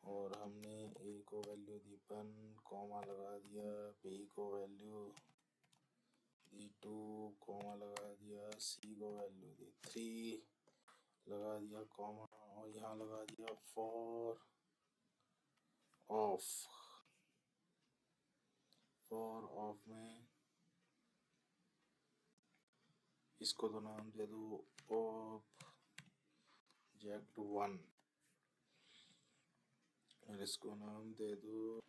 और हमने A को वैल्यू दी 1, कॉमा लगा दिया, B को वैल्यू दी 2, कॉमा लगा दिया, C को वैल्यू दी 3 लगा दिया, कॉमा, और यहाँ लगा दिया फॉर ऑफ। फॉर ऑफ में इसको तो नाम दे दो ऑब्जेक्ट 1, और इसको नाम दे दो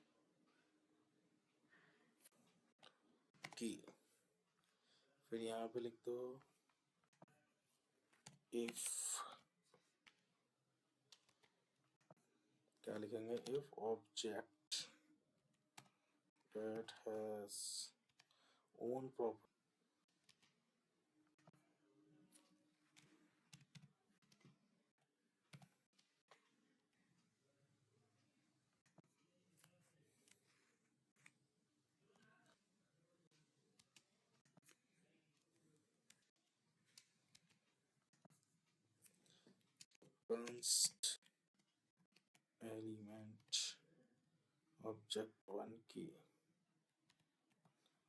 की। फिर यहाँ पे लिख दो इफ, क्या लिखेंगे? If object that has own property const element object 1 की,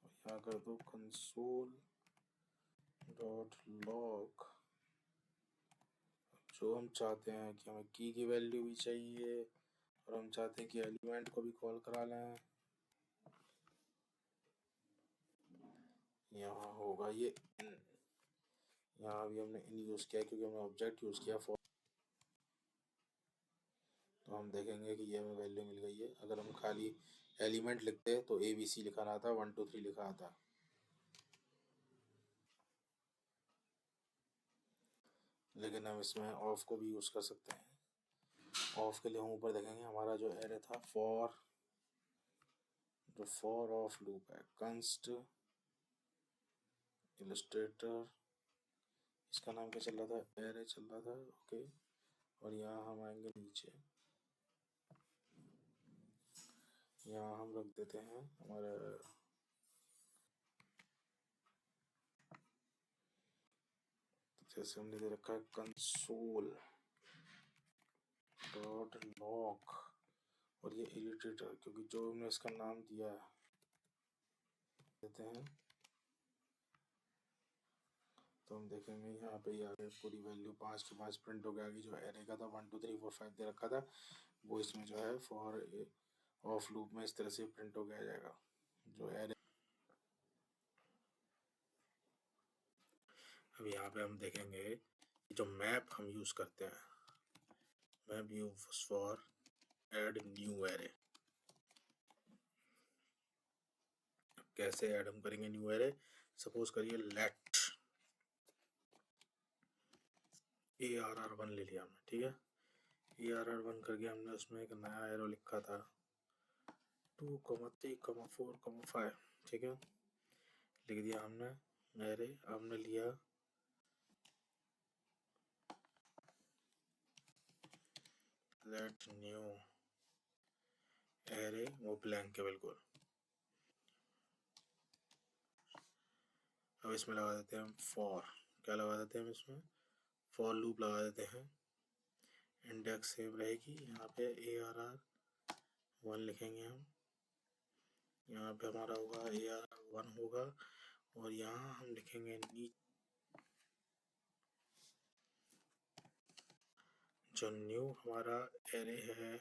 और यहाँ कर दो कंसोल डॉट लॉग। जो हम चाहते हैं कि हमें की वैल्यू भी चाहिए, और हम चाहते हैं कि एलिमेंट को भी कॉल करा लें। यहाँ होगा ये इन, यहाँ भी हमने इन यूज़ किया क्योंकि हमने ऑब्जेक्ट यूज़ किया फॉर। तो हम देखेंगे कि ये हमें वैल्यू मिल गई है। अगर हम खाली एलिमेंट लिखते तो ABC लिखा रहा था, 1 2 3 लिखा था। लेकिन हम इसमें ऑफ को भी यूज़ कर सकते हैं। ऑफ के लिए हम ऊपर देखेंगे हमारा जो एरे था फॉर, जो फॉर ऑफ लूप है, कंस्ट इलस्ट्रेटर, इसका नाम क्या चल रहा था? एरे चल रहा था, ओके। और यहाँ हम आएंगे नीचे, यहाँ हम रख देते हैं हमारा जैसे हमने दे रखा है कंसोल डॉट लॉग, और ये इलिटरेटर, क्योंकि जो हमने इसका नाम दिया है देते हैं, तो हम देखेंगे यहाँ पे आगे पूरी वैल्यू 5 के 5 प्रिंट हो गया। आगे जो एरे का था 1 2 3 4 5 दे रखा था, वो इसमें जो है फॉर ऑफ लूप में इस तरह से प्रिंट हो गया जाएगा जो एरे। अब यहाँ पे हम देखेंगे जो मैप हम यूज करते हैं, map use for add new array. कैसे ऐड हम करेंगे न्यू एरे? सपोज करिए लेट ARR1 ले लिया हमने, ठीक है। ARR1 करके हमने उसमें एक नया एरो लिखा था 2, 3, 4, 5, ठीक है, लिख दिया हमने एरे। हमने लिया लेट न्यू एरे, वो ब्लैंक है बिल्कुल। अब इसमें लगा देते हैं हम फॉर, क्या लगा देते हैं हम इसमें? फॉर लूप लगा देते हैं। इंडेक्स सेम रहेगी, यहाँ पे ARR1 लिखेंगे हम, यहाँ पे हमारा होगा ARR1 होगा, और यहाँ हम लिखेंगे जो न्यू हमारा एरे है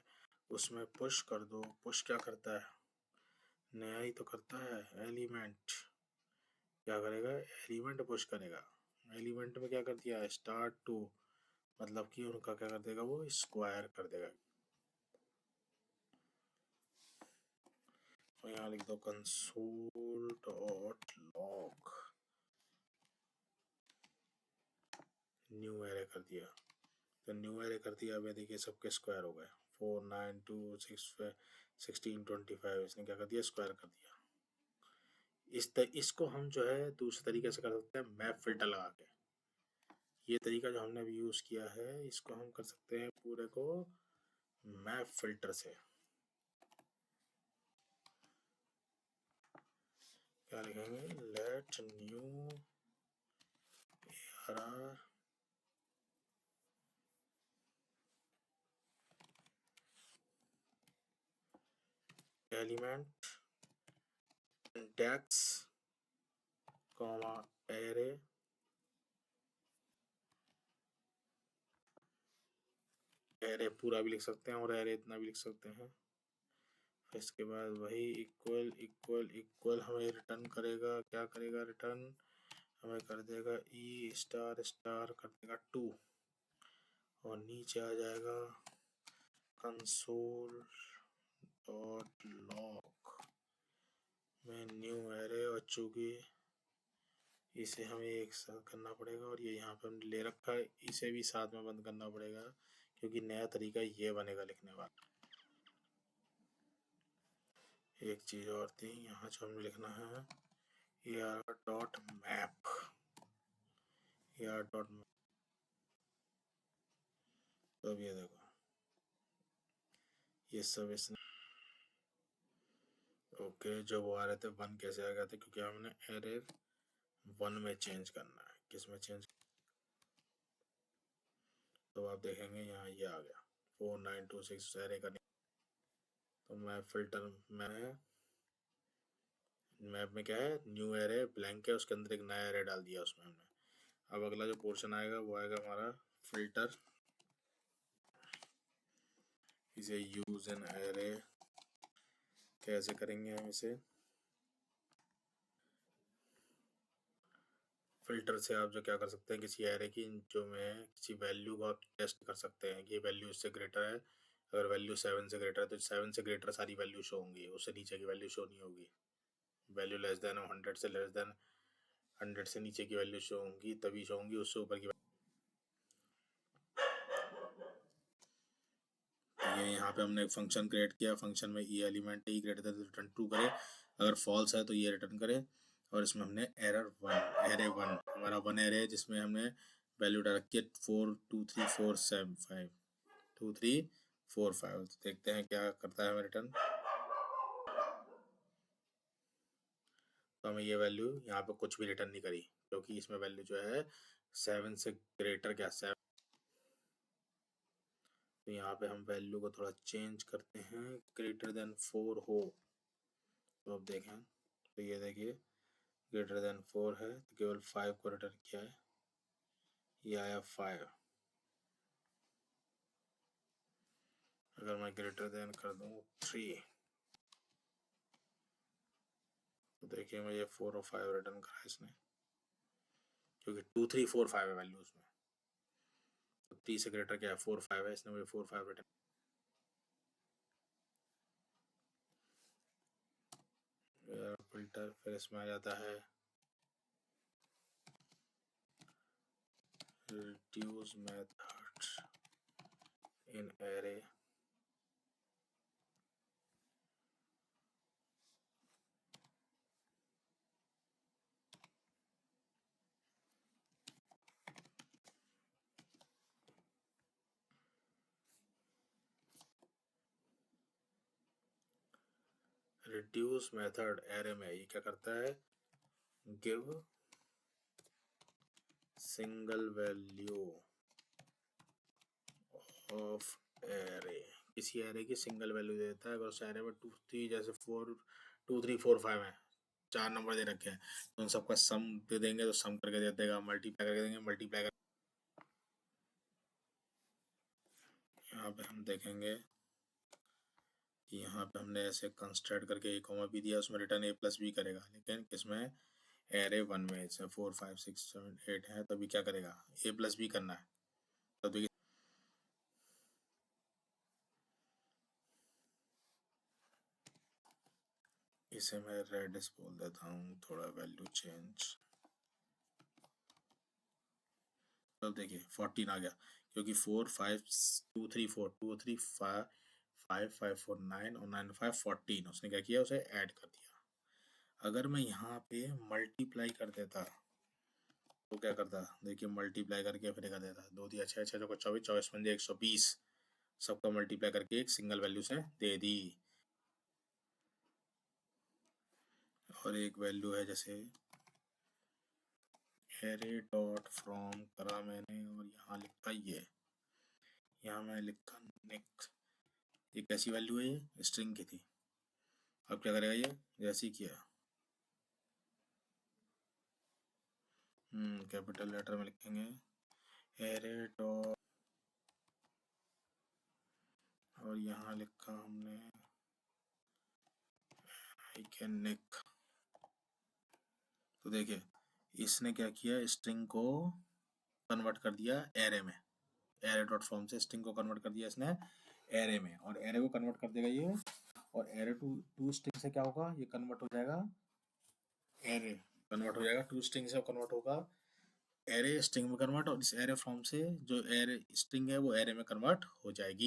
उसमें पुश कर दो। पुश क्या करता है? नया ही तो करता है, एलिमेंट क्या करेगा? एलिमेंट पुश करेगा। एलिमेंट में क्या कर दिया? स्टार्ट टू, मतलब कि उनका क्या कर देगा? वो स्क्वायर कर देगा। तो यहाँ लिख दो console dot log, new array कर दिया। तो न्यू एरे कर दिया, अब देखिए सबके स्क्वायर हो गए, 4 9 2 6 16 25, इसने क्या कर दिया? स्क्वायर कर दिया। इसको हम जो है दूसरे तरीके से कर सकते हैं, मैप फिल्टर लगा के। ये तरीका जो हमने अभी यूज किया है, इसको हम कर सकते हैं पूरे को मैप फिल्टर से। क्या लिखेंगे? Let new ARR element index comma array, array पूरा भी लिख सकते हैं और एरे इतना भी लिख सकते हैं। इसके बाद वही इक्वल इक्वल इक्वल हमें रिटर्न करेगा। क्या करेगा? रिटर्न हमें कर देगा ई स्टार स्टार कर देगा 2, और नीचे आ जाएगा कंसोल डॉट लॉग में न्यू एरे, और चूंकि इसे हमें एक साथ करना पड़ेगा और ये यहाँ पे हमने ले रखा है, इसे भी साथ में बंद करना पड़ेगा, क्योंकि नया तरीका ये बनेगा लिखने वाला। एक चीज और थी यहाँ जो हमें लिखना है AR dot map, AR dot map. तो अब ये देखो ये सब इसने ओके, जो वो आ रहे थे 1 कैसे आ गए थे? क्योंकि हमने एरे 1 में चेंज करना है। किस में चेंज? तो आप देखेंगे यहाँ ये आ गया 4 9 2 6 एरे का। तो मैं फिल्टर में मैप में क्या है? न्यू एरे ब्लैंक है, उसके अंदर एक नया एरे डाल दिया उसमें हमने। अब अगला जो पोर्शन आएगा वो आएगा हमारा फिल्टर। इसे यूज एन एरे कैसे करेंगे हम? इसे फिल्टर से आप जो क्या कर सकते हैं, किसी एरे की जो में किसी वैल्यू को आप टेस्ट कर सकते हैं कि ये वैल्यू इससे ग्रेटर है। अगर वैल्यू 7 से ग्रेटर है तो 7 से ग्रेटर सारी वैल्यू शो होंगी, उससे नीचे की वैल्यू शो नहीं होगी। वैल्यू लेस देन 100 से लेस देन 100 से नीचे की वैल्यू शो होंगी, तभी शो होंगी, उससे ऊपर की। ये यहाँ पे हमने एक फंक्शन क्रिएट किया, फंक्शन में ई एलिमेंट ई ग्रेटर देन रिटर्न ट्रू करे, अगर फॉल्स है तो ये रिटर्न करे। और इसमें हमने एरे वन हमारा 1 एरे है जिसमें हमने वैल्यू डाल रखी है 4 2 3 4 7 5। 2 3 4 5। तो देखते हैं क्या करता है हमें रिटर्न। तो हमें ये वैल्यू यहाँ पे कुछ भी रिटर्न नहीं करी, क्योंकि इसमें वैल्यू जो है 7 से ग्रेटर क्या 7। तो यहाँ पे हम वैल्यू को थोड़ा चेंज करते हैं, ग्रेटर देन 4 हो। तो अब देखें, तो ये देखिए ग्रेटर देन 4 है तो केवल 5 को रिटर्न किया है, ये आया 5। अगर मैं ग्रेटर देन कर दूँ 3 तो देखिए मुझे 4 और 5 रिटर्न करा इसने, क्योंकि 2 3 4 5 है वैल्यू उसमें। तो 3 से ग्रेटर क्या है 4 5 है, इसने मुझे 4 5 रिटर्न। फिल्टर फिर इसमें आ जाता है reduce method in array। reduce method array में ये क्या करता है, give single value of array। किसी एरे की सिंगल वैल्यू देता है। अगर उस एरे में 2 3 जैसे 4 2 3 4 5 है, 4 नंबर दे रखे हैं, तो उन सबका सम दे देंगे तो सम करके दे देगा, मल्टीप्लाई करके देंगे मल्टीप्लाई कर। यहाँ पे हम देखेंगे कि यहाँ पे हमने ऐसे कंस्ट्रक्ट करके ए कॉमा बी दिया, उसमें रिटर्न ए प्लस बी करेगा, लेकिन किसमें एरे 1 में जैसे 4 5 6 7 8 है, तो अभी क्या करेगा ए प्लस बी करना है। तो देखिए इसे मैं रेडिस बोल देता हूँ, थोड़ा वैल्यू चेंज। तो देखिए 14 आ गया, क्योंकि 4 5 2 3 4 2 3 5 5 5 4 9 और 9 5 14, उसने क्या किया उसे ऐड कर दिया। अगर मैं यहाँ पे मल्टीप्लाई कर देता तो क्या करता, देखिए मल्टीप्लाई करके फिर कर देता, 2 दिया 6 6 को 24 24 पंजे 120, सबका मल्टीप्लाई करके एक सिंगल वैल्यू से दे दी। और एक वैल्यू है जैसे एरे डॉट फ्रॉम करा मैंने और यहाँ लिखा ये, यहाँ मैं लिखा निक। ये कैसी वैल्यू है, ये स्ट्रिंग की थी। अब क्या करेगा ये, जैसे ही किया कैपिटल लेटर में लिखेंगे एरे डॉट, और यहाँ लिखा हमने आई कैन निक। तो देखिए इसने क्या किया, स्ट्रिंग को कन्वर्ट कर दिया एरे में, एरे डॉट फॉर्म से स्ट्रिंग को कन्वर्ट कर दिया इसने एरे में, और एरे को कन्वर्ट कर देगा ये, और एरे टू स्ट्रिंग से क्या होगा, ये कन्वर्ट हो जाएगा, एरे कन्वर्ट हो जाएगा टू स्ट्रिंग से कन्वर्ट होगा एरे स्ट्रिंग में कन्वर्ट, और इस एरे फॉर्म से जो एरे स्ट्रिंग है वो एरे में कन्वर्ट हो जाएगी।